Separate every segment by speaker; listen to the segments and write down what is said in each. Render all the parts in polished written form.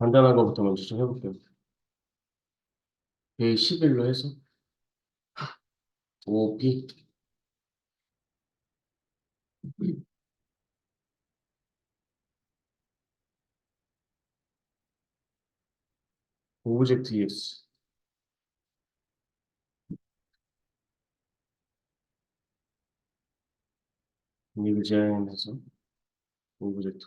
Speaker 1: 간단한 거부터 먼저 좀 해볼게요. a 11로 해서 OP 오브젝트 EX 이걸 제한해서 오브젝트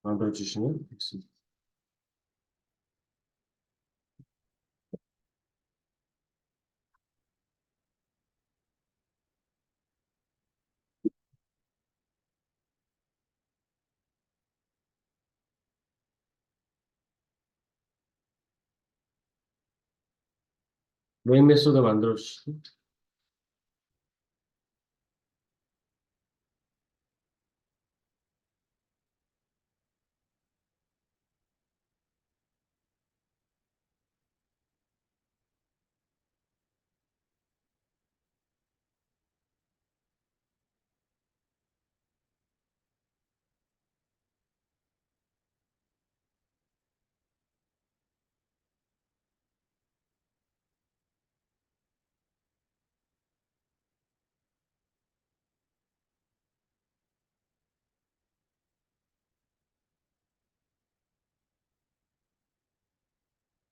Speaker 1: 만들어 주시면 되겠습니다. 메인 메소드 만들어 주시고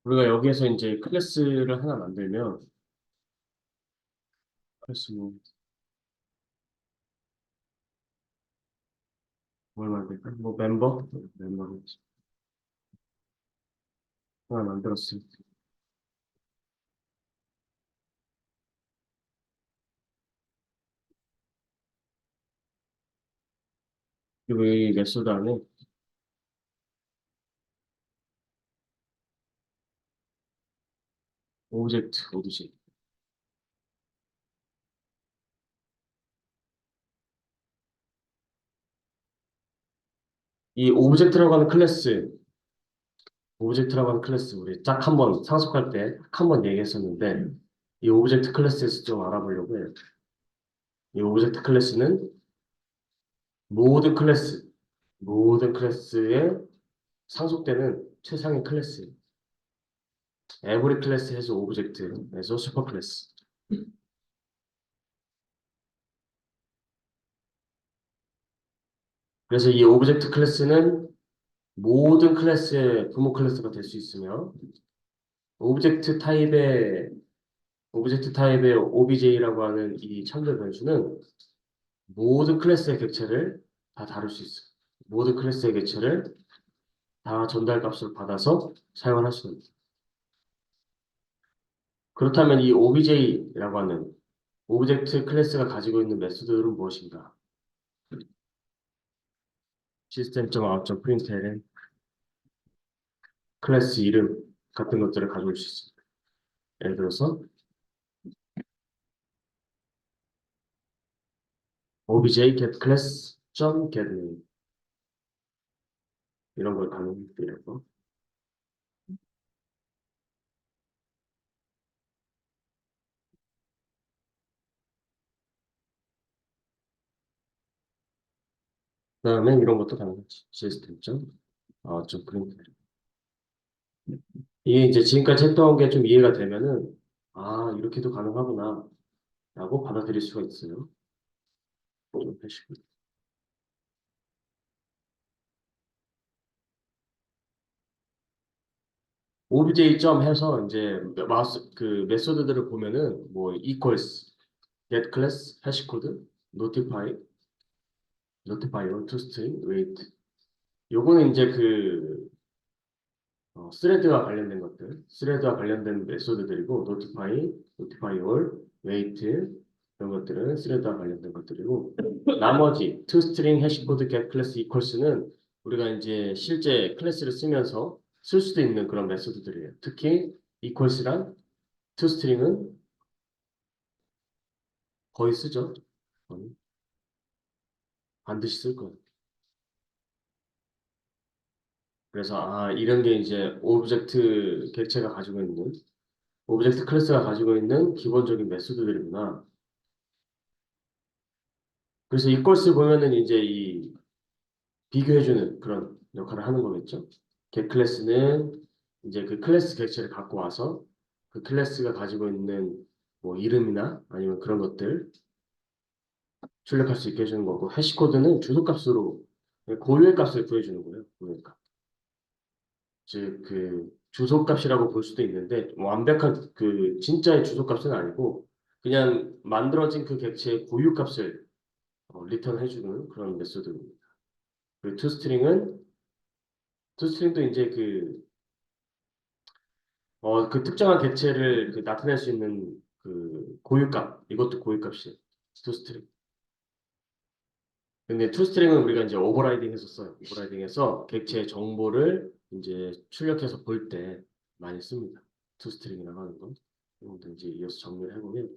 Speaker 1: 우리가 여기에서 이제 클래스를 하나 만들면 클래스 뭘 만들까? 뭐 멤버를 하나 만들었어요. 그리고 이 메소드 안에 오브젝트 이 오브젝트라고 하는 클래스 우리 딱 한 번 상속할 때 딱 한 번 얘기했었는데 이 오브젝트 클래스에서 좀 알아보려고 해요. 이 오브젝트 클래스는 모든 클래스, 모든 클래스에 상속되는 최상의 클래스. every 클래스 해서 오브젝트에서 슈퍼 클래스. 그래서 이 오브젝트 클래스는 모든 클래스의 부모 클래스가 될 수 있으며 오브젝트 타입의 오브젝트 타입의 OBJ라고 하는 이 참조 변수는 모든 클래스의 객체를 다 다룰 수 있어요. 모든 클래스의 객체를 다 전달 값으로 받아서 사용을 할 수 있습니다. 그렇다면 이 OBJ라고 하는 오브젝트 클래스가 가지고 있는 메소드는 무엇인가? system.out.println 클래스 이름 같은 것들을 가져올 수 있습니다. 예를 들어서 obj get class get name 이런 걸 가능해요. 그다음에 이런 것도 가능하지. system.out.println 이게 이제 지금까지 했던 게 좀 이해가 되면은 아 이렇게도 가능하구나 라고 받아들일 수가 있어요. 좀 하시고. obj 점 해서 이제 마우스 그 메소드들을 보면은 뭐 equals get class hash code notify or to string wait 요거는 이제 그 스레드와 관련된 메소드들이고 notify all wait 이런 것들은 스레드와 관련된 것들이고 나머지 toString hashcode get class equals는 우리가 이제 실제 클래스를 쓰면서 쓸 수도 있는 그런 메소드들이에요. 특히 equals랑 toString은 거의 쓰죠. 거의. 반드시 쓸 거예요. 그래서 아 이런 게 이제 오브젝트 클래스가 가지고 있는 기본적인 메소드들이구나. 그래서 equals 보면은 이제 이 비교해주는 그런 역할을 하는 거겠죠. get 클래스는 이제 그 클래스 객체를 갖고 와서 그 클래스가 가지고 있는 뭐 이름이나 아니면 그런 것들 출력할 수 있게 해주는 거고 해시코드는 주소값으로 고유의 값을 구해주는 거예요. 고유의 값. 즉 그 주소값이라고 볼 수도 있는데 완벽한 그 진짜의 주소값은 아니고 그냥 만들어진 그 객체의 고유값을 리턴해주는 그런 메소드입니다. 그리고 투스트링도 이제 그 특정한 객체를 그 나타낼 수 있는 그 고유값, 이것도 고유값이에요. 투스트링. 근데 투스트링은 우리가 이제 오버라이딩 해서 써요. 오버라이딩해서 객체의 정보를 이제 출력해서 볼 때 많이 씁니다. 투스트링이라고 하는 건. 이것도 이제 이어서 정리를 해보면,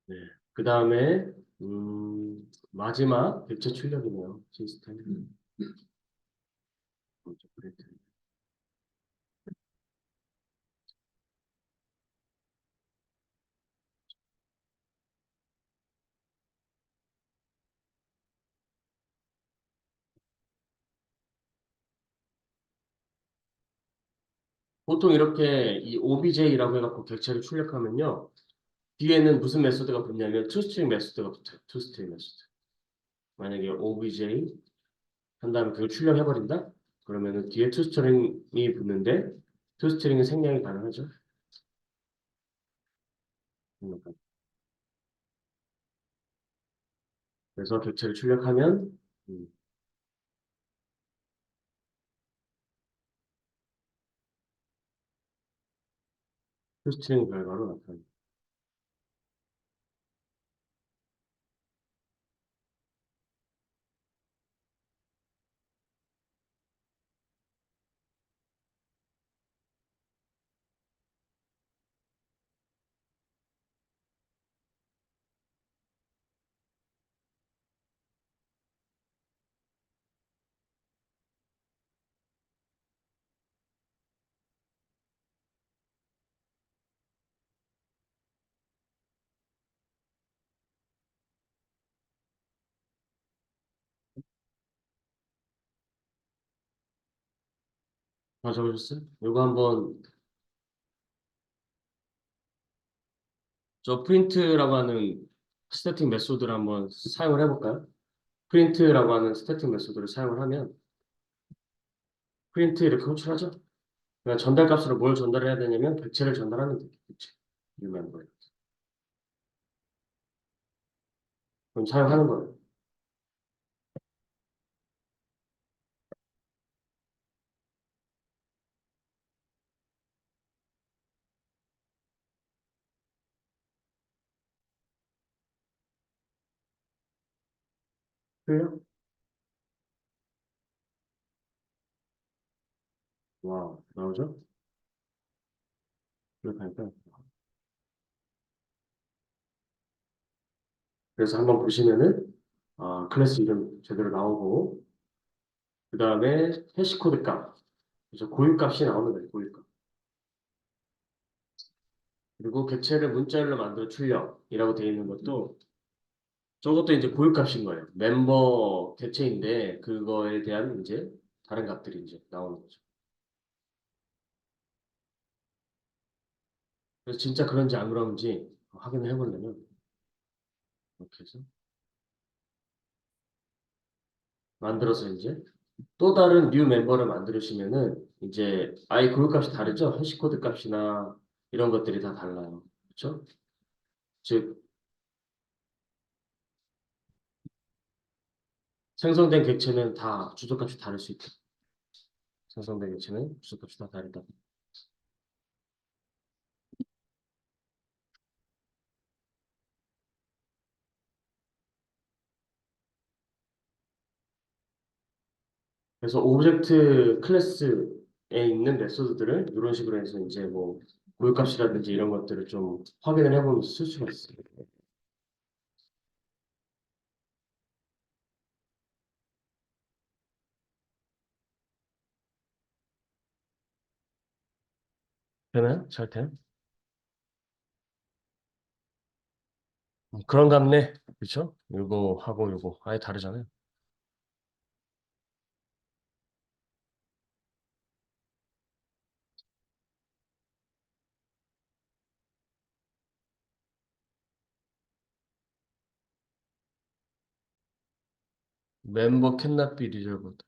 Speaker 1: 네. 그 다음에, 마지막 객체 출력이네요. 시스템. 보통 이렇게 이 OBJ라고 해갖고 객체를 출력하면요. 뒤에는 무슨 메소드가 붙냐면 toString 메소드가 붙어요. toString 메소드. 만약에 obj 한 다음에 그걸 출력해버린다? 그러면은 뒤에 toString이 붙는데 toString은 생략이 가능하죠. 그래서 객체를 출력하면 toString 결과로 나타납니다. 다 적으셨어요? 이거 한번 저 프린트라고 하는 스태틱 메소드를 한번 사용을 해볼까요? 프린트라고 하는 스태틱 메소드를 사용을 하면 프린트 이렇게 호출하죠? 그러니까 전달 값으로 뭘 전달해야 되냐면 객체를 전달하면 돼요. 객체. 유명한 거예요. 그럼 사용하는 거예요. 그래요? 와, 나오죠? 이렇게 하니까. 그래서 한번 보시면은 클래스 이름 제대로 나오고 그 다음에 해시코드 값 그래서 고유값이 나오는 거예요. 고유값. 그리고 객체를 문자열로 만들어 출력이라고 되어 있는 것도 저것도 이제 고유값인 거예요. 멤버 객체인데 그거에 대한 이제 다른 값들이 이제 나오는 거죠. 그래서 진짜 그런지 안 그런지 확인을 해보려면 이렇게 해서 만들어서 이제 또 다른 뉴 멤버를 만들으시면은 이제 아예 그룹 값이 다르죠. 해시코드 값이나 이런 것들이 다 달라요. 그렇죠? 즉 생성된 객체는 다 주소값이 다를 수 있다. 생성된 객체는 주소값이 다 다르다. 그래서 오브젝트 클래스에 있는 메소드들을 이런 식으로 해서 이제 뭐 고유값이라든지 이런 것들을 좀 확인을 해보면서 쓸 수가 있어요. 되나요? 잘 돼요? 그런 같네. 그렇죠? 이거 하고 이거 아예 다르잖아요. 멤버 cannot be resolved.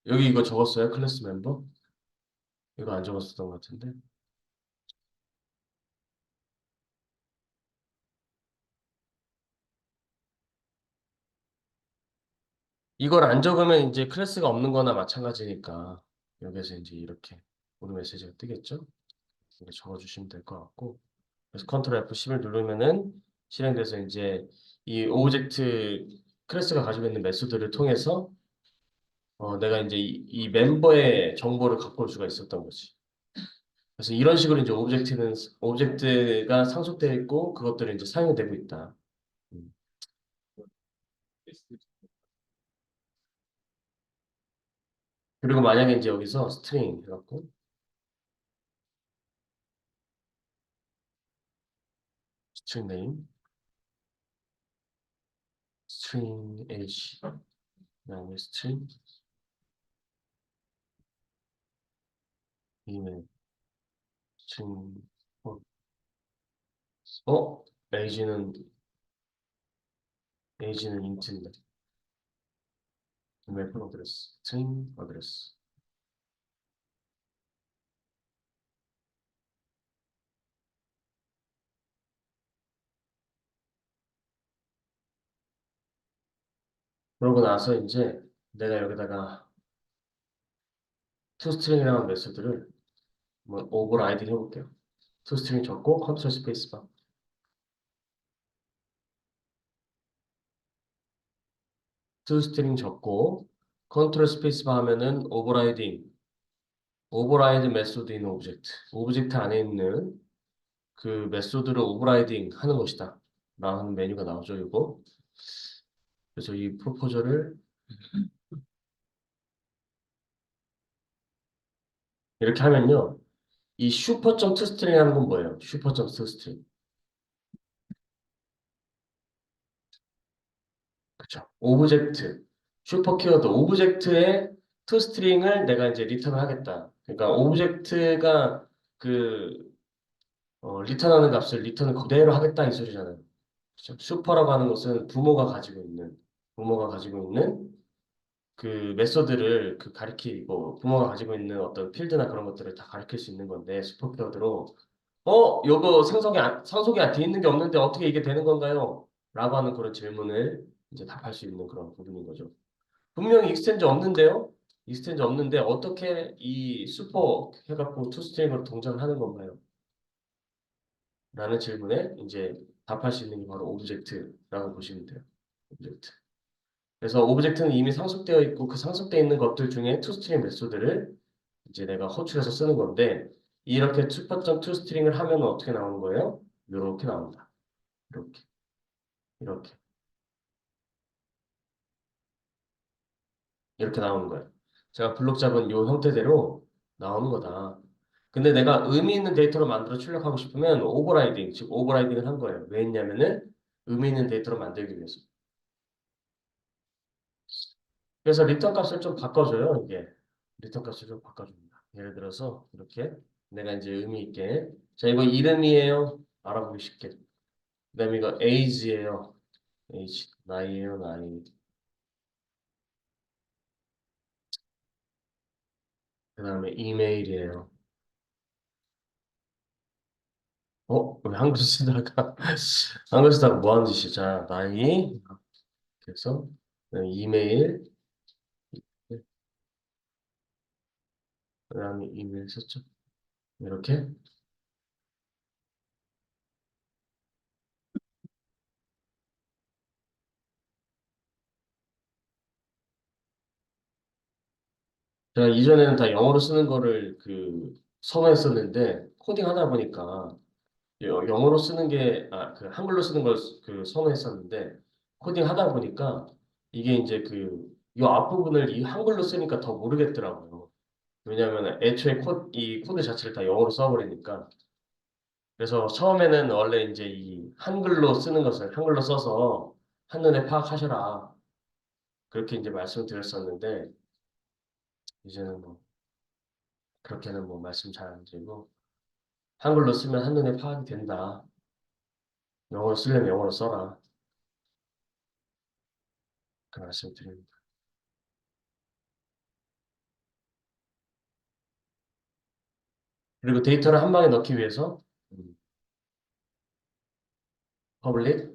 Speaker 1: 여기 이거 적었어요? 클래스 멤버? 이거 안 적었었던 것 같은데. 이걸 안 적으면 이제 클래스가 없는 거나 마찬가지니까 여기서 이제 이렇게 오류 메시지가 뜨겠죠? 이렇게 적어주시면 될 것 같고 그래서 컨트롤 F10을 누르면은 실행돼서 이제 이 오브젝트 클래스가 가지고 있는 메소드를 통해서 내가 이제 이 멤버의 정보를 갖고 올 수가 있었던 거지. 그래서 이런 식으로 이제 오브젝트가 상속되어 있고 그것들이 이제 사용이 되고 있다. 음. 그리고 만약에 이제 여기서 스트링 해갖고 스트링 네임, 스트링 h 그다음에 스트링 이메일, 스트링 어? age는 age는 인트인데 이메일 폰 어드레스, 스트링 어드레스. 그러고 나서 이제 내가 여기다가 toString이라는 메소드를 뭐 오버라이딩 해볼게요. toString 적고 컨트롤 스페이스바. toString 적고 컨트롤 스페이스바 하면은 오버라이드 메소드 인 오브젝트. 오브젝트 안에 있는 그 메소드를 오버라이딩 하는 것이다. 라는 메뉴가 나오죠, 이거. 그래서 이 프로포저를 이렇게 하면요. 이 슈퍼.toString 하는 건 뭐예요? 슈퍼.toString. 그쵸. 오브젝트, 슈퍼 키워드, 오브젝트의 toString을 내가 이제 리턴을 하겠다. 그러니까 오브젝트가 그 리턴하는 값을 리턴을 그대로 하겠다 이 소리잖아요. 그쵸? 슈퍼라고 하는 것은 부모가 가지고 있는 그 메소드를 그 가리키고 부모가 가지고 있는 어떤 필드나 그런 것들을 다 가리킬 수 있는 건데 슈퍼 키워드로 요거 상속이 돼 있는 게 없는데 어떻게 이게 되는 건가요? 라고 하는 그런 질문을 이제 답할 수 있는 그런 부분인 거죠. 분명히 익스텐저 없는데요? 익스텐저 없는데 어떻게 이 슈퍼 해갖고 투스트링으로 동작을 하는 건가요? 라는 질문에 이제 답할 수 있는 게 바로 오브젝트라고 보시면 돼요. 오브젝트. 그래서 오브젝트는 이미 상속되어 있고 그 상속되어 있는 것들 중에 투스트링 메소드를 이제 내가 호출해서 쓰는 건데 이렇게 슈퍼점 투스트링을 하면 어떻게 나오는 거예요? 이렇게 나온다. 이렇게 이렇게 이렇게 나오는 거예요. 제가 블록 잡은 이 형태대로 나오는 거다. 근데 내가 의미 있는 데이터로 만들어 출력하고 싶으면 오버라이딩, 즉 오버라이딩을 한 거예요. 왜 했냐면은 의미 있는 데이터로 만들기 위해서. 그래서 리턴 값을 좀 바꿔줘요, 이게. 리턴 값을 좀 바꿔줍니다. 예를 들어서 이렇게 내가 이제 의미 있게 자, 이거 이름이에요. 알아보기 쉽게. 그다음에 이거 age예요. age, 나이예요, 나이. 그다음에 이메일이에요. 왜 한글 쓰다가 한글 쓰다가 뭐 하는 짓이야? 자, 나이 그래서 이메일 그다음에 이메일 썼죠. 이렇게 제가 이전에는 다 영어로 쓰는 거를 선호했었는데 코딩 하다 보니까 영어로 쓰는 한글로 쓰는 걸 선호했었는데 코딩 하다 보니까 이게 이제 이 앞부분을 이 한글로 쓰니까 더 모르겠더라고요. 왜냐하면 애초에 이 코드 자체를 다 영어로 써버리니까. 그래서 처음에는 원래 이제 이 한글로 쓰는 것을 한글로 써서 한눈에 파악하셔라. 그렇게 이제 말씀드렸었는데 이제는 뭐 그렇게는 뭐 말씀 잘 안 드리고 한글로 쓰면 한눈에 파악이 된다. 영어로 쓰려면 영어로 써라. 그 말씀 드립니다. 그리고 데이터를 한 방에 넣기 위해서 퍼블릭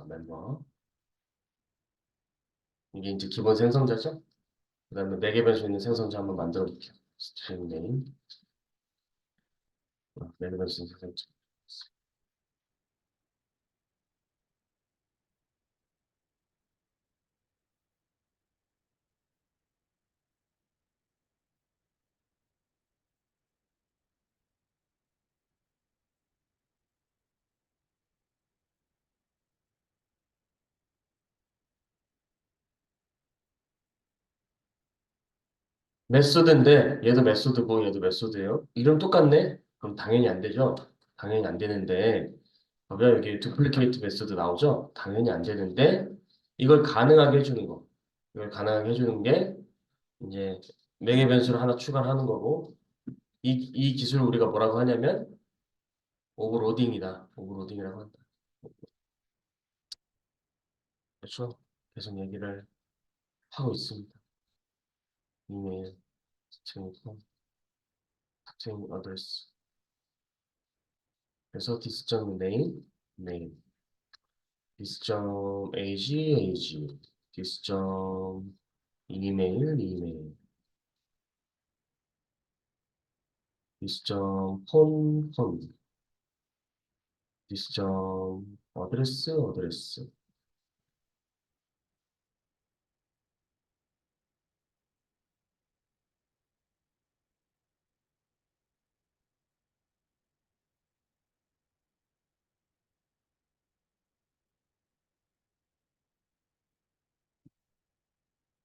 Speaker 1: 멤버 이게 이제 기본 생성자죠. 그다음에 매개 변수 있는 생성자 한번 만들어 볼게요. 스트링 네임 매개 변수 있는 생성자. 메소드인데 얘도 메소드고 얘도 메소드예요. 이름 똑같네? 그럼 당연히 안 되죠. 당연히 안 되는데 봐봐요. 여기 두플리케이트 메소드 나오죠? 당연히 안 되는데 이걸 가능하게 해주는 거. 이걸 가능하게 해주는 게 이제 매개 변수를 하나 추가하는 거고 이 기술을 우리가 뭐라고 하냐면 오버로딩이다. 오버로딩이라고 한다. 그렇죠? 계속 얘기를 하고 있습니다. 이메일, 스트링, 스트링 어드레스. 그래서 this.name, name, this.ag, ag, this.email, email, this.phone, phone, this.address, address.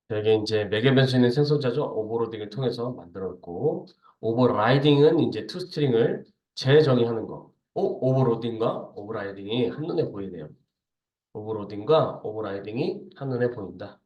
Speaker 1: 이게 이제 매개 변수있는 생성자죠. 오버로딩을 통해서 만들었고, 오버라이딩은 이제 투스트링을 재정의하는 거. 오버로딩과 오버라이딩이 한눈에 보이네요. 오버로딩과 오버라이딩이 한눈에 보인다.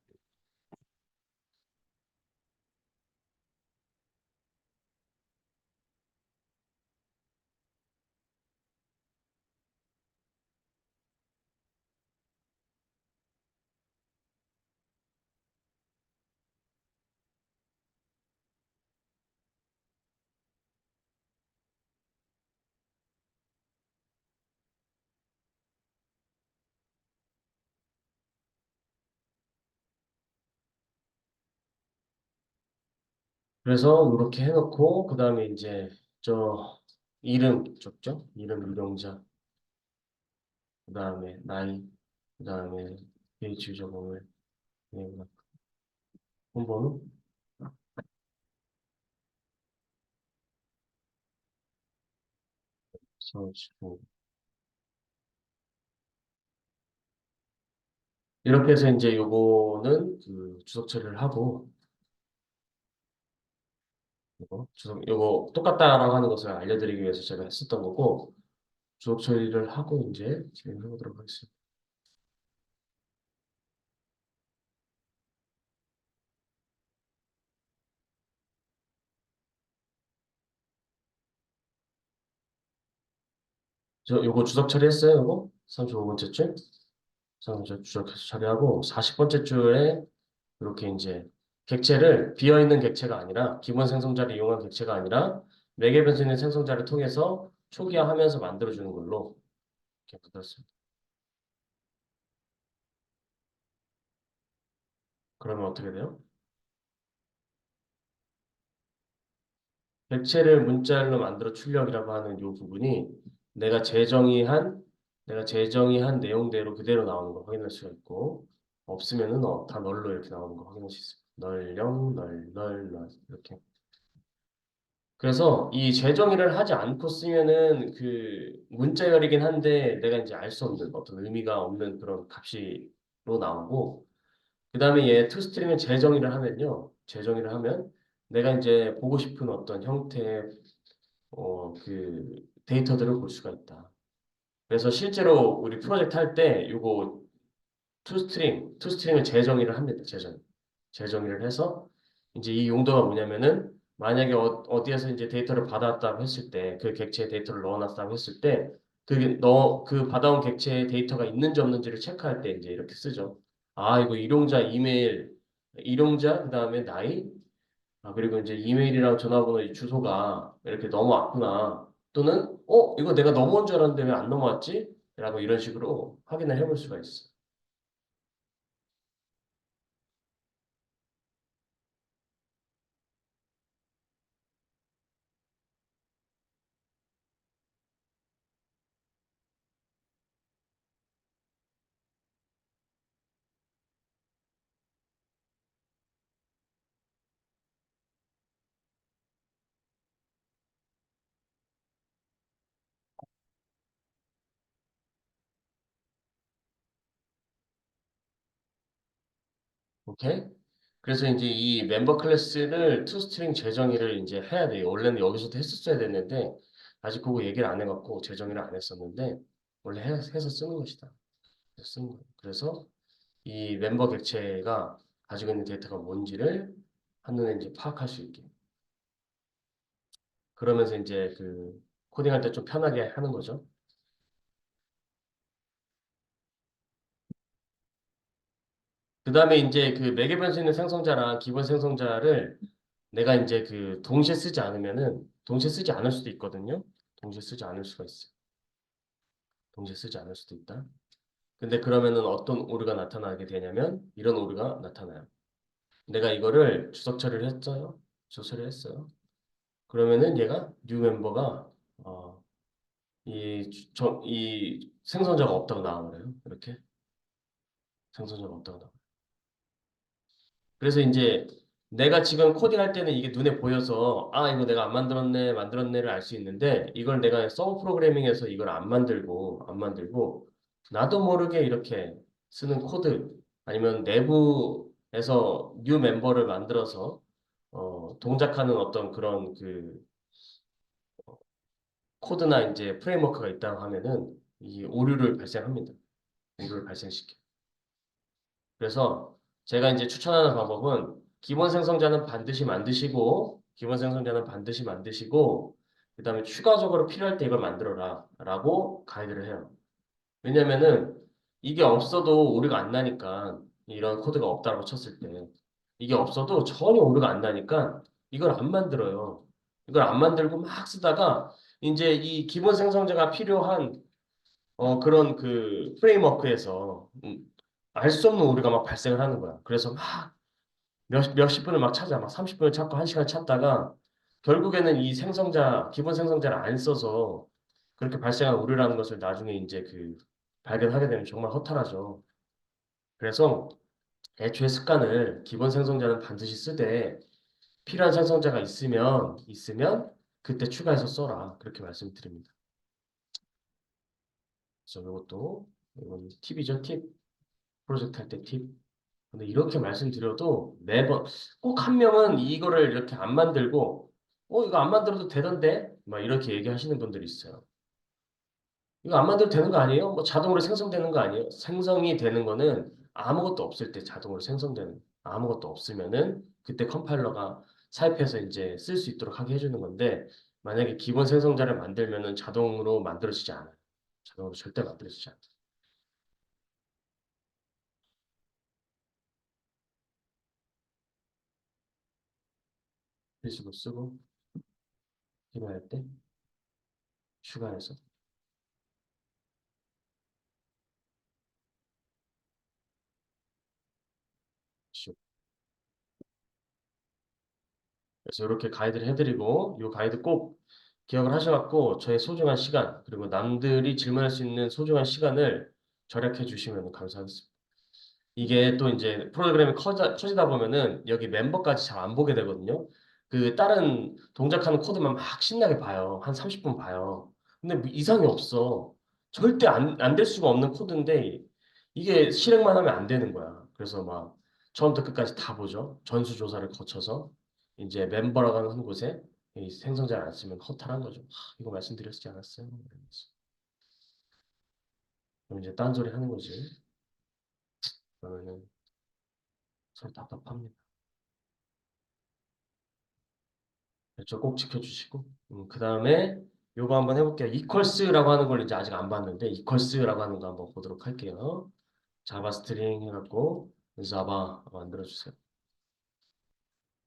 Speaker 1: 그래서 이렇게 해놓고 그 다음에 이제 저 이름 적죠? 이름 유동자, 그 다음에 나이, 그 다음에 페이지 유저번호를 홈번호, 서치고 이렇게 해서 이제 요거는 주석 처리를 하고 요거 똑같다라고 하는 것을 알려드리기 위해서 제가 했었던 거고 주석 처리를 하고 이제 진행해 보도록 하겠습니다. 저 요거 주석 처리했어요. 요거 35번째 줄. 주석해서 처리하고 40번째 줄에 이렇게 이제 객체를 비어있는 객체가 아니라 기본 생성자를 이용한 객체가 아니라 매개 변수 있는 생성자를 통해서 초기화하면서 만들어주는 걸로 이렇게 만들었습니다. 그러면 어떻게 돼요? 객체를 문자열로 만들어 출력이라고 하는 이 부분이 내가 재정의한 내가 재정의한 내용대로 그대로 나오는 거 확인할 수가 있고 없으면은 다 널로 이렇게 나오는 거 확인할 수 있습니다. 널 이렇게. 그래서 이 재정의를 하지 않고 쓰면은 그 문자열이긴 한데 내가 이제 알 수 없는 어떤 의미가 없는 그런 값이로 나오고 그다음에 얘 toString을 재정의를 하면요. 재정의를 하면 내가 이제 보고 싶은 어떤 형태의 그 데이터들을 볼 수가 있다. 그래서 실제로 우리 프로젝트 할 때 요거 투스트링을 재정의를 합니다. 재정의를 해서 이제 이 용도가 뭐냐면은 만약에 어디에서 이제 데이터를 받았다고 했을 때 그 객체에 데이터를 넣어놨다고 했을 때 그게 그 받아온 객체에 데이터가 있는지 없는지를 체크할 때 이제 이렇게 쓰죠. 아 이거 일용자 이메일 일용자 그다음에 나이 그리고 이제 이메일이랑 전화번호 이 주소가 이렇게 넘어왔구나 또는 이거 내가 넘어온 줄 알았는데 왜 안 넘어왔지? 라고 이런 식으로 확인을 해볼 수가 있어. 오케이? 그래서 이제 이 멤버 클래스를 투스트링 재정의를 이제 해야 돼요. 원래는 여기서도 했었어야 됐는데 아직 그거 얘기를 안 해갖고 재정의를 안 했었는데 원래 해서 쓰는 것이다. 그래서 쓰는 거예요. 그래서 이 멤버 객체가 가지고 있는 데이터가 뭔지를 한눈에 이제 파악할 수 있게. 그러면서 이제 그 코딩할 때 좀 편하게 하는 거죠. 그 다음에 이제 그 매개 변수 있는 생성자랑 기본 생성자를 내가 이제 그 동시에 쓰지 않으면은 동시에 쓰지 않을 수도 있거든요. 동시에 쓰지 않을 수가 있어요. 동시에 쓰지 않을 수도 있다. 근데 그러면은 어떤 오류가 나타나게 되냐면 이런 오류가 나타나요. 내가 이거를 주석 처리를 했어요. 주석 처리를 했어요. 그러면은 얘가 뉴 멤버가 이 생성자가 없다고 나와버려요. 이렇게 생성자가 없다고 나와. 그래서 이제 내가 지금 코딩할 때는 이게 눈에 보여서 이거 내가 안 만들었네 만들었네를 알 수 있는데 이걸 내가 서브 프로그래밍에서 이걸 안 만들고 나도 모르게 이렇게 쓰는 코드 아니면 내부에서 뉴 멤버를 만들어서 동작하는 어떤 그런 그 코드나 이제 프레임워크가 있다고 하면은 이 오류를 발생합니다. 오류를 발생시켜. 그래서 제가 이제 추천하는 방법은 기본 생성자는 반드시 만드시고, 그다음에 추가적으로 필요할 때 이걸 만들어라 라고 가이드를 해요. 왜냐면은 이게 없어도 오류가 안 나니까 이런 코드가 없다고 쳤을 때 이게 없어도 전혀 오류가 안 나니까 이걸 안 만들어요. 이걸 안 만들고 막 쓰다가 이제 이 기본 생성자가 필요한 그런 그 프레임워크에서 알 수 없는 오류가 막 발생을 하는 거야. 그래서 막 몇십 분을 막 찾아. 막 30분을 찾고 1시간 찾다가 결국에는 이 기본 생성자를 안 써서 그렇게 발생한 오류라는 것을 나중에 이제 그 발견하게 되면 정말 허탈하죠. 그래서 애초에 습관을 기본 생성자는 반드시 쓰되 필요한 생성자가 있으면 그때 추가해서 써라. 그렇게 말씀드립니다. 그래서 이건 팁이죠, 팁. 프로젝트 할 때 팁. 근데 이렇게 말씀드려도 매번 꼭 한 명은 이거를 이렇게 안 만들고 이거 안 만들어도 되던데 막 이렇게 얘기하시는 분들이 있어요. 이거 안 만들어도 되는 거 아니에요? 뭐 자동으로 생성되는 거 아니에요? 생성이 되는 거는 아무것도 없을 때 자동으로 생성되는 아무것도 없으면은 그때 컴파일러가 사입해서 이제 쓸 수 있도록 하게 해주는 건데 만약에 기본 생성자를 만들면은 자동으로 만들어지지 않아요. 자동으로 절대 만들어지지 않아요. 필수로 쓰고 필요할 때 추가해서 그래서 이렇게 가이드를 해드리고 이 가이드 꼭 기억을 하셔갖고 저의 소중한 시간 그리고 남들이 질문할 수 있는 소중한 시간을 절약해 주시면 감사하겠습니다. 이게 또 이제 프로그램이 커지다 보면은 여기 멤버까지 잘 안 보게 되거든요. 그 다른 동작하는 코드만 막 신나게 봐요. 한 30분 봐요. 근데 뭐 이상이 없어. 절대 안 될 수가 없는 코드인데 이게 실행만 하면 안 되는 거야. 그래서 막 처음부터 끝까지 다 보죠. 전수조사를 거쳐서 이제 멤버라고 하는 곳에 이 생성자를 안 쓰면 허탈한 거죠. 이거 말씀드렸지 않았어요? 이러면서. 그럼 이제 딴소리 하는 거지. 그러면은 서로 답답합니다. 그렇죠. 꼭 지켜주시고. 그 다음에 요거 한번 해볼게요. 이퀄스라고 하는 걸 이제 아직 안 봤는데 이퀄스라고 하는 거 한번 보도록 할게요. 자바 스트링 해갖고 자바 만들어주세요.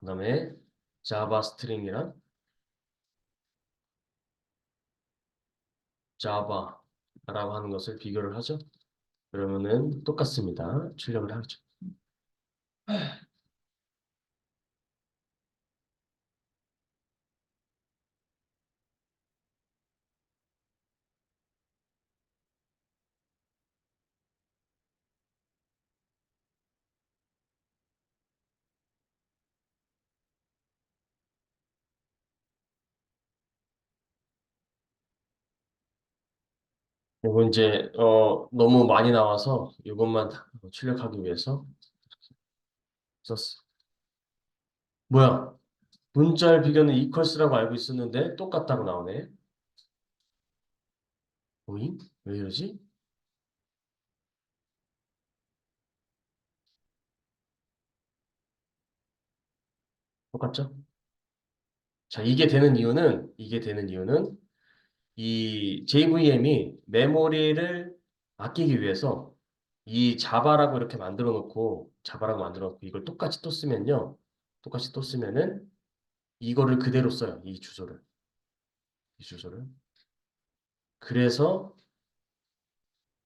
Speaker 1: 그 다음에 자바 스트링이랑 자바라고 하는 것을 비교를 하죠. 그러면은 똑같습니다. 출력을 하죠. 요거 이제 너무 많이 나와서 이것만 출력하기 위해서 썼어. 뭐야? 문자열 비교는 이퀄스라고 알고 있었는데 똑같다고 나오네. 오잉? 왜 이러지? 똑같죠? 자, 이게 되는 이유는 이 JVM이 메모리를 아끼기 위해서 이 자바라고 이걸 똑같이 또 쓰면은 이거를 그대로 써요. 이 주소를. 그래서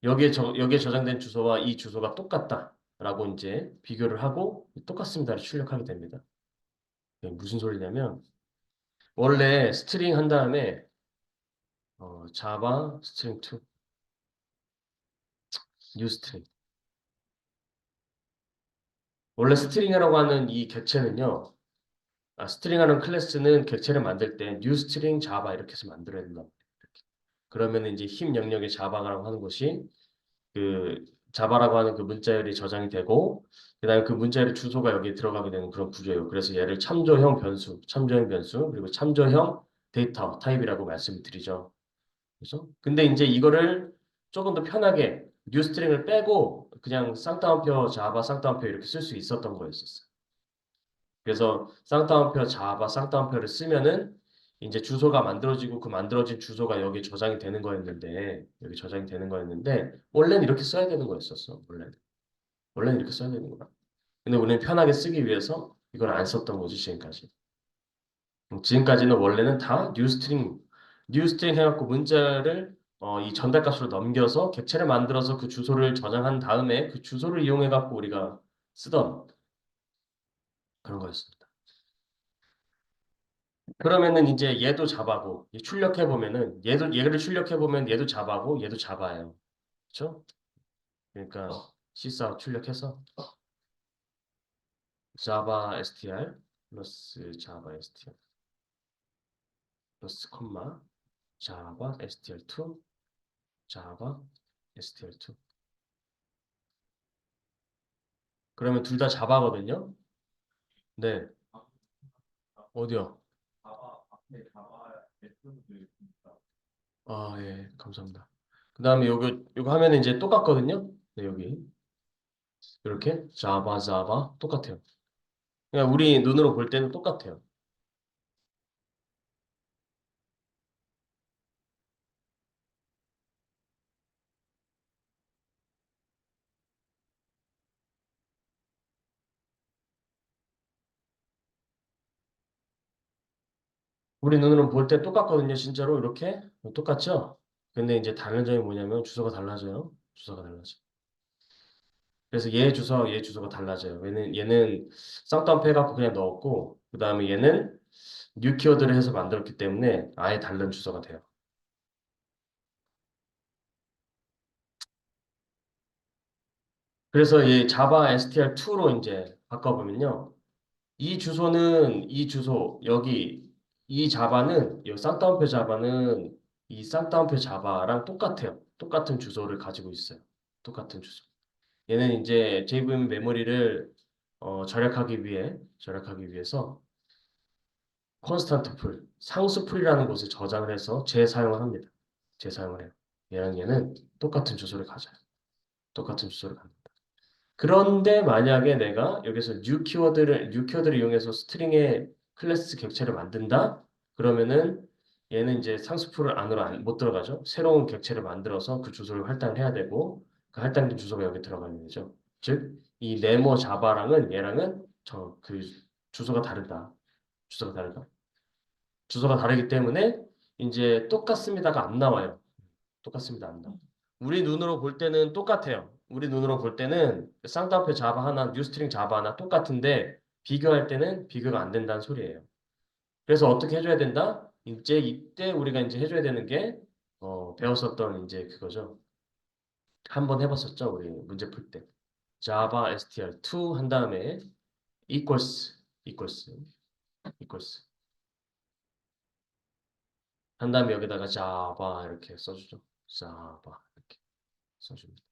Speaker 1: 여기에 저장된 주소와 이 주소가 똑같다라고 이제 비교를 하고 똑같습니다를 출력하게 됩니다. 이게 무슨 소리냐면 원래 스트링 한 다음에 자바 스트링 2, 뉴 스트링. 원래 스트링이라고 하는 이 객체는요, 스트링하는 클래스는 객체를 만들 때 뉴 스트링 자바 이렇게 해서 만들어야 된다. 그러면 이제 힘 영역의 자바라고 하는 것이 그 자바라고 하는 그 문자열이 저장이 되고, 그다음에 그 문자열의 주소가 여기에 들어가게 되는 그런 구조예요. 그래서 얘를 참조형 변수, 그리고 참조형 데이터 타입이라고 말씀을 드리죠. 그래서 근데 이제 이거를 조금 더 편하게 뉴 스트링을 빼고 그냥 쌍따옴표 자바 쌍따옴표 이렇게 쓸 수 있었던 거였었어요. 그래서 쌍따옴표 자바 쌍따옴표를 쓰면은 이제 주소가 만들어지고 그 만들어진 주소가 여기 저장이 되는 거였는데 원래는 이렇게 써야 되는 거였었어. 원래는 이렇게 써야 되는 거야. 근데 우리는 편하게 쓰기 위해서 이걸 안 썼던 거지 지금까지. 지금까지는 원래는 다 뉴스트링 해갖고 문자를 이 전달 값으로 넘겨서 객체를 만들어서 그 주소를 저장한 다음에 그 주소를 이용해갖고 우리가 쓰던 그런 거였습니다. 그러면은 이제 얘도 자바고 출력해 보면은 얘를 출력해 보면 얘도 자바고 얘도 자바예요. 그렇죠? 그러니까 C4 출력해서 자바 str 플러스 자바 str 플러스 콤마 자바 str2 자바 str2 그러면 둘 다 자바거든요. 네, 어디요? 아, 예, 감사합니다. 그 다음에 요거 하면 이제 똑같거든요. 네, 여기 이렇게 자바 똑같아요. 그냥 우리 눈으로 볼 때는 똑같아요. 우리 눈으로 볼 때 똑같거든요. 진짜로 이렇게 똑같죠? 근데 이제 다른 점이 뭐냐면 주소가 달라져요. 주소가 달라져. 그래서 얘 주소가 달라져요. 얘는 쌍따옴표 해갖고 그냥 넣었고 그 다음에 얘는 뉴 키워드를 해서 만들었기 때문에 아예 다른 주소가 돼요. 그래서 이 자바 str2로 이제 바꿔보면요. 이 주소, 여기, 이 자바는, 이 쌍따옴표 자바는 이 쌍따옴표 자바랑 똑같아요. 똑같은 주소를 가지고 있어요. 똑같은 주소. 얘는 이제 JVM 메모리를 절약하기 위해서 콘스탄트 풀, 상수 풀이라는 곳에 저장을 해서 재사용을 합니다. 재사용을 해요. 얘랑 얘는 똑같은 주소를 가져요. 똑같은 주소를 가져요. 그런데 만약에 내가 여기서 new 키워드를 이용해서 스트링의 클래스 객체를 만든다? 그러면은 얘는 이제 상수풀을 안으로 못 들어가죠. 새로운 객체를 만들어서 그 주소를 할당을 해야 되고 그 할당된 주소가 여기 들어가는 거죠. 즉, 이 네모 자바랑은 얘랑은 그 주소가 다르다. 주소가 다르다. 주소가 다르기 때문에 이제 똑같습니다가 안 나와요. 똑같습니다. 안 나와. 우리 눈으로 볼 때는 똑같아요. 우리 눈으로 볼 때는 쌍따옴표 자바 하나, 뉴스트링 자바 하나 똑같은데 비교할 때는 비교가 안 된다는 소리예요. 그래서 어떻게 해줘야 된다? 이제 이때 우리가 이제 해줘야 되는 게 배웠었던 이제 그거죠. 한번 해봤었죠. 우리 문제 풀 때. Java str2 한 다음에 equals equals equals 한 다음에 여기다가 Java 이렇게 써주죠. Java 이렇게 써줍니다.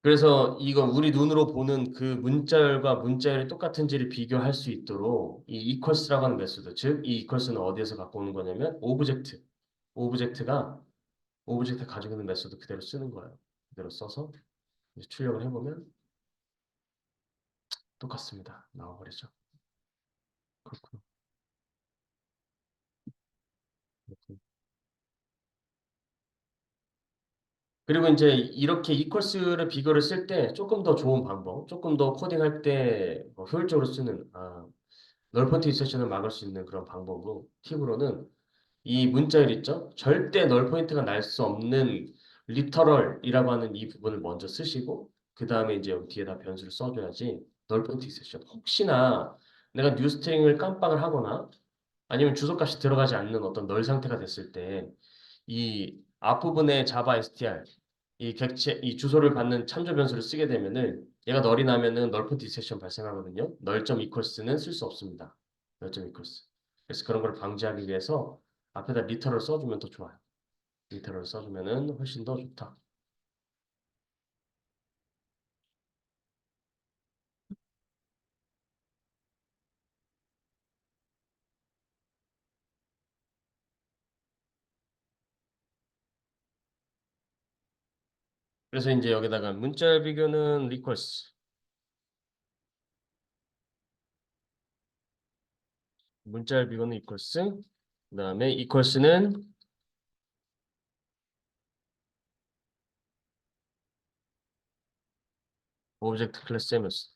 Speaker 1: 그래서 이거 우리 눈으로 보는 그 문자열과 문자열이 똑같은지를 비교할 수 있도록 이 equals라고 하는 메소드, 즉 이 equals는 어디에서 갖고 오는 거냐면 오브젝트가 오브젝트 가지고 있는 메소드 그대로 쓰는 거예요. 그대로 써서 이제 출력을 해보면 똑같습니다. 나와버리죠. 그렇군요. 그렇군요. 그리고 이제 이렇게 equals를 비교를 쓸 때 조금 더 좋은 방법, 조금 더 코딩할 때 효율적으로 쓰는 널퍼티 세션을 막을 수 있는 그런 방법으로 팁으로는 이 문자열 있죠? 절대 널 포인트가 날 수 없는 리터럴이라고 하는 이 부분을 먼저 쓰시고 그 다음에 이제 여기 뒤에다 변수를 써줘야지 널 포인트 있으시죠. 혹시나 내가 뉴 스트링을 깜빡을 하거나 아니면 주소값이 들어가지 않는 어떤 널 상태가 됐을 때 이 앞부분에 자바 str 이 객체 이 주소를 받는 참조 변수를 쓰게 되면은 얘가 널이 나면은 널 포인트 세션 발생하거든요. 널점 이퀄스는 쓸 수 없습니다. 널점 이퀄스. 그래서 그런 걸 방지하기 위해서 앞에다 리터럴 써주면 더 좋아요. 리터럴 써주면은 훨씬 더 좋다. 그래서 이제 여기다가 문자 비교는 리퀄스, 문자 비교는 이퀄스, 그다음에 이퀄스는 오브젝트 클래스 MS.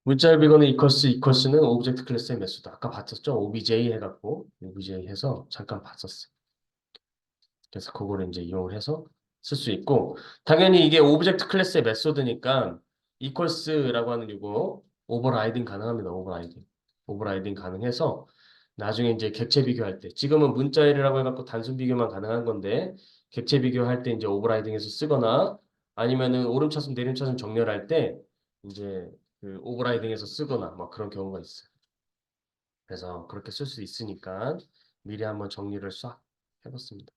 Speaker 1: 문자 비교는 이퀄스는 오브젝트 클래스 MS다. 아까 봤었죠? OBJ 해갖고 OBJ 해서 잠깐 봤었어. 그래서 그거를 이제 이용을 해서 쓸 수 있고 당연히 이게 오브젝트 클래스의 메소드니까 equals라고 하는 이거 오버라이딩 가능합니다. 오버라이딩 가능해서 나중에 이제 객체 비교할 때 지금은 문자열이라고 해갖고 단순 비교만 가능한 건데 객체 비교할 때 이제 오버라이딩해서 쓰거나 아니면은 오름차순 내림차순 정렬할 때 이제 그 오버라이딩해서 쓰거나 막 그런 경우가 있어요. 그래서 그렇게 쓸 수 있으니까 미리 한번 정리를 싹 해봤습니다.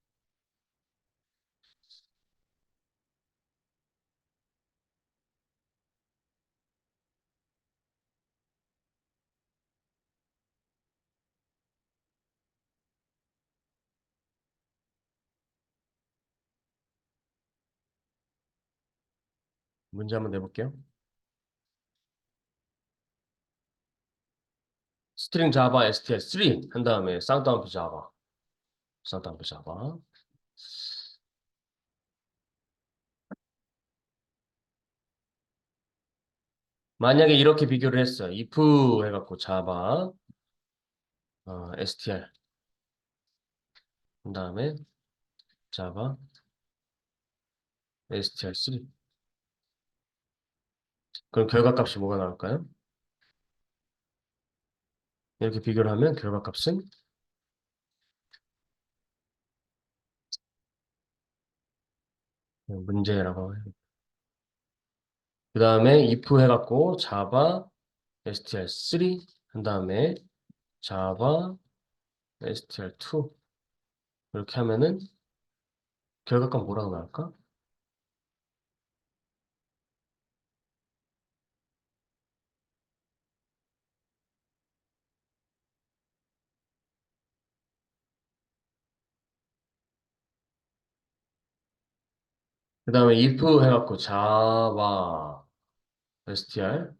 Speaker 1: 문제 한번 내볼게요. 스트링 자바 str3 한 다음에 쌍따옴표 자바 쌍따옴표 자바 만약에 이렇게 비교를 했어요. if 해갖고 자바 str 한 다음에 자바 str3 그럼 결과값이 뭐가 나올까요? 이렇게 비교를 하면 결과값은 문제라고 해요. 그 다음에 if 해갖고 자바 str3 한 다음에 자바 str2 이렇게 하면은 결과값 뭐라고 나올까? 그 다음에 if 해갖고 자바 str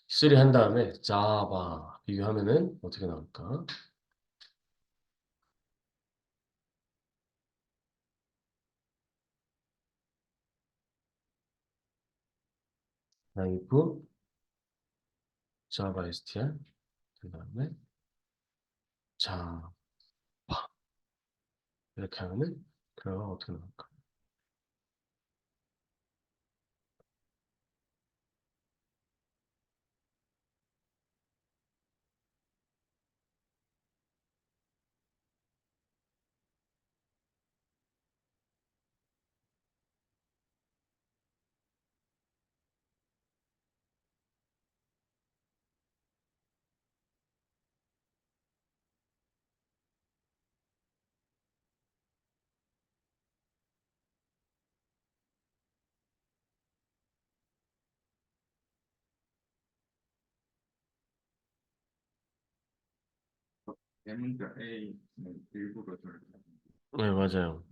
Speaker 1: 3 한 다음에 자바 비교하면은 어떻게 나올까? if 자바 str 그 다음에 자 이렇게 하면은 결과가 어떻게 나올까?
Speaker 2: 대문자 A는 일부러 저렇게
Speaker 1: 네, 맞아요.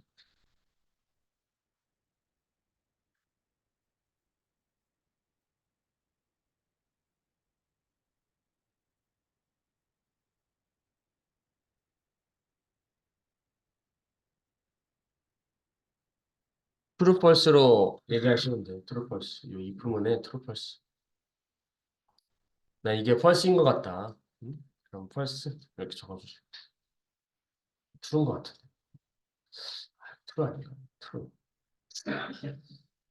Speaker 1: 트루펄스로 얘기하시면 돼요. 트루펄스. 이 부분에 트루펄스. 나 이게 펄스인 것 같다. 그럼 펄스 이렇게 적어주세요. 트루인 것 같은데. 트루 아닌가? 트루.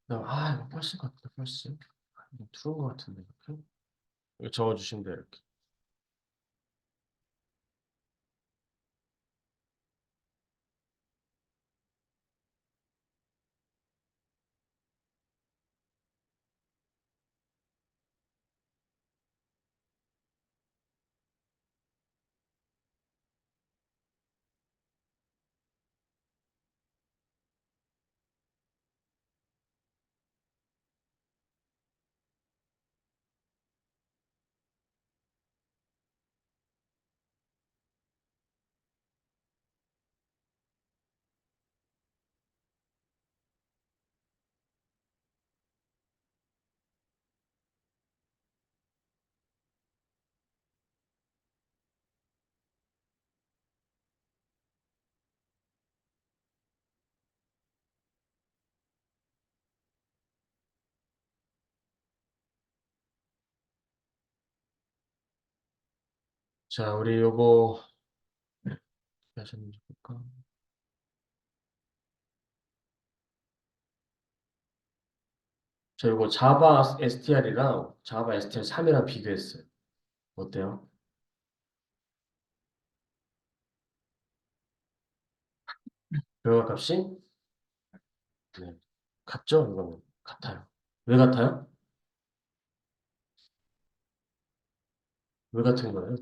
Speaker 1: 이거 펄스인 것 같다. 펄스. 트루인 것 같은데. 이렇게. 이거 적어주시면 돼요. 이렇게. 자, 우리 요거 하셨는지 볼까? 저 요거 자바 STR이랑 자바 STR 3이랑 비교했어요. 어때요? 결과값이? 네. 같죠? 이거는. 같아요. 왜 같아요? 왜 같은 거예요?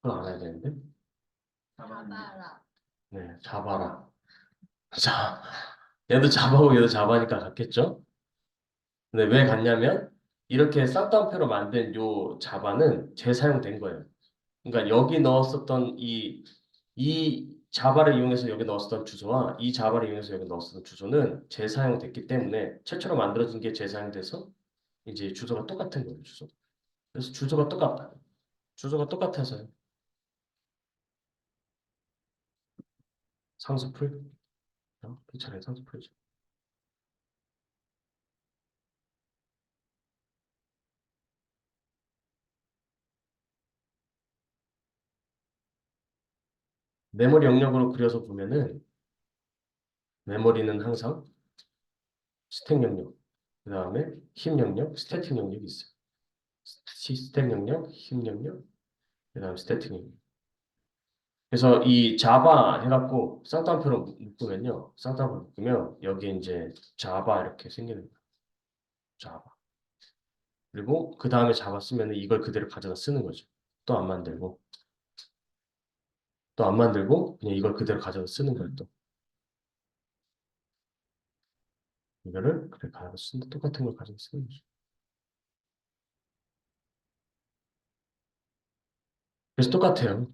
Speaker 1: 그걸 알아야 되는데.
Speaker 2: 잡아라.
Speaker 1: 네, 자바라. 자, 얘도 자바고 얘도 자바니까 같겠죠? 근데 왜 같냐면 이렇게 쌍따옴표로 만든 요 자바는 재사용된 거예요. 그러니까 여기 넣었었던 이 자바를 이용해서 여기 넣었었던 주소와 이 자바를 이용해서 여기 넣었었던 주소는 재사용됐기 때문에 최초로 만들어진 게 재사용돼서 이제 주소가 똑같은 거예요, 주소. 그래서 주소가 똑같다. 주소가 똑같아서요. 상수풀? 괜찮아요, 상수풀이죠. 메모리 영역으로 그려서 보면은 메모리는 항상 스택 영역, 그 다음에 힘 영역, 스태틱 영역이 있어요. 스택 영역, 힘 영역, 그 다음 스태틱 영역. 그래서 이 자바 해갖고 쌍따옴표로 묶으면요. 쌍따옴표 묶으면 여기 이제 자바 이렇게 생기는 거예요. 자바. 그리고 그 다음에 자바 쓰면은 이걸 그대로 가져다 쓰는 거죠. 또 안 만들고 또 안 만들고 그냥 이걸 그대로 가져다 쓰는 거예요. 또 이거를 그래 가져다 쓰는 똑같은 걸 가져다 쓰는 거죠. 그래서 똑같아요.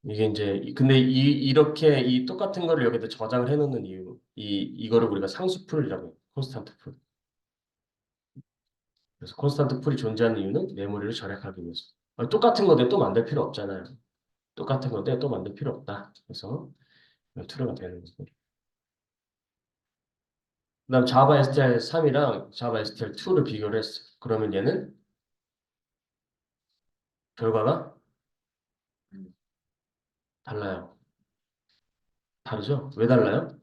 Speaker 1: 이게 이제 근데 이렇게 이 똑같은 거를 여기다 저장을 해놓는 이유 이거를 우리가 상수풀이라고 해요. 콘스탄트 풀. 그래서 콘스탄트 풀이 존재하는 이유는 메모리를 절약하기 위해서. 똑같은 건데 또 만들 필요 없잖아요. 똑같은 건데 또 만들 필요 없다. 그래서 투르가 되는 거고. 그다음 자바 STR 3이랑 자바 STR 2를 비교를 했어. 그러면 얘는 결과가 달라요. 다르죠? 왜 달라요?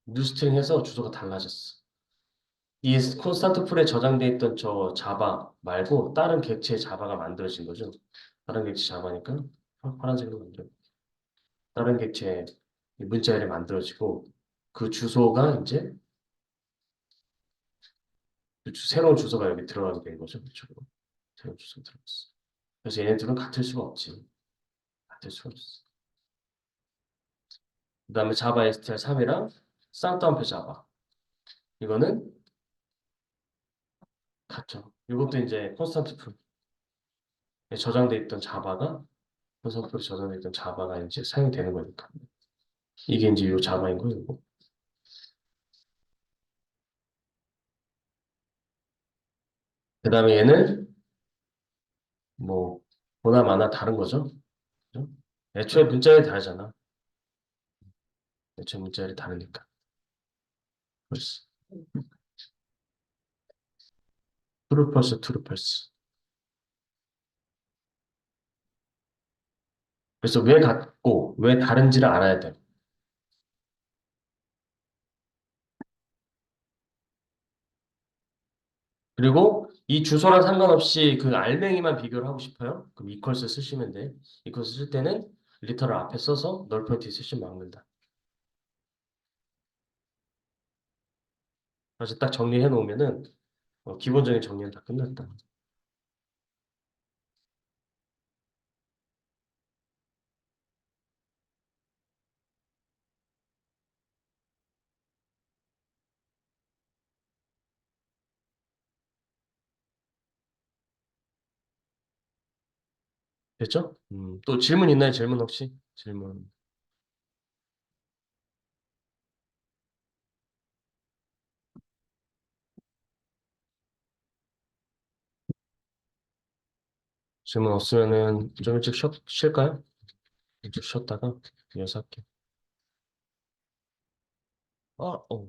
Speaker 1: 뉴스트링해서 주소가 달라졌어. 이 콘스탄트 풀에 저장돼 있던 저 자바 말고 다른 객체의 자바가 만들어진 거죠. 다른 객체 자바니까 파란색으로 만들어. 다른 객체의 이 문자열이 만들어지고 그 주소가 이제 새로운 주소가 여기 들어가게 된 거죠. 그렇죠? 새로운 주소가 들어갔어. 그래서 얘네들은 같을 수가 없지. 같을 수가 없어. 그다음에 자바 STR 3이랑 쌍따옴표 자바. 이거는 같죠. 이것도 이제 콘스탄트 풀에 저장돼 있던 자바가 콘스탄트 풀에 저장돼 있던 자바가 이제 사용이 되는 거니까. 이게 이제 이 자바인 거예요. 그다음에 얘는 뭐 보나 마나 다른 거죠. 그죠? 애초에 문자열이 다르잖아. 애초에 문자열이 다르니까. 그렇지. 트루펄스, 트루펄스. 그래서 왜 같고 왜 다른지를 알아야 돼. 그리고 이 주소랑 상관없이 그 알맹이만 비교를 하고 싶어요? 그럼 이퀄스 쓰시면 돼. 이퀄스 쓸 때는 리터럴 앞에 써서 널 포인트 쓰시면 막는다. 그래서 딱 정리해 놓으면은 기본적인 정리는 다 끝났다. 됐죠? 또 질문 있나요? 질문 혹시? 질문. 질문 없으면은 좀 일찍 쉴까요? 일찍 쉬었다가 이어서 할게요. 어.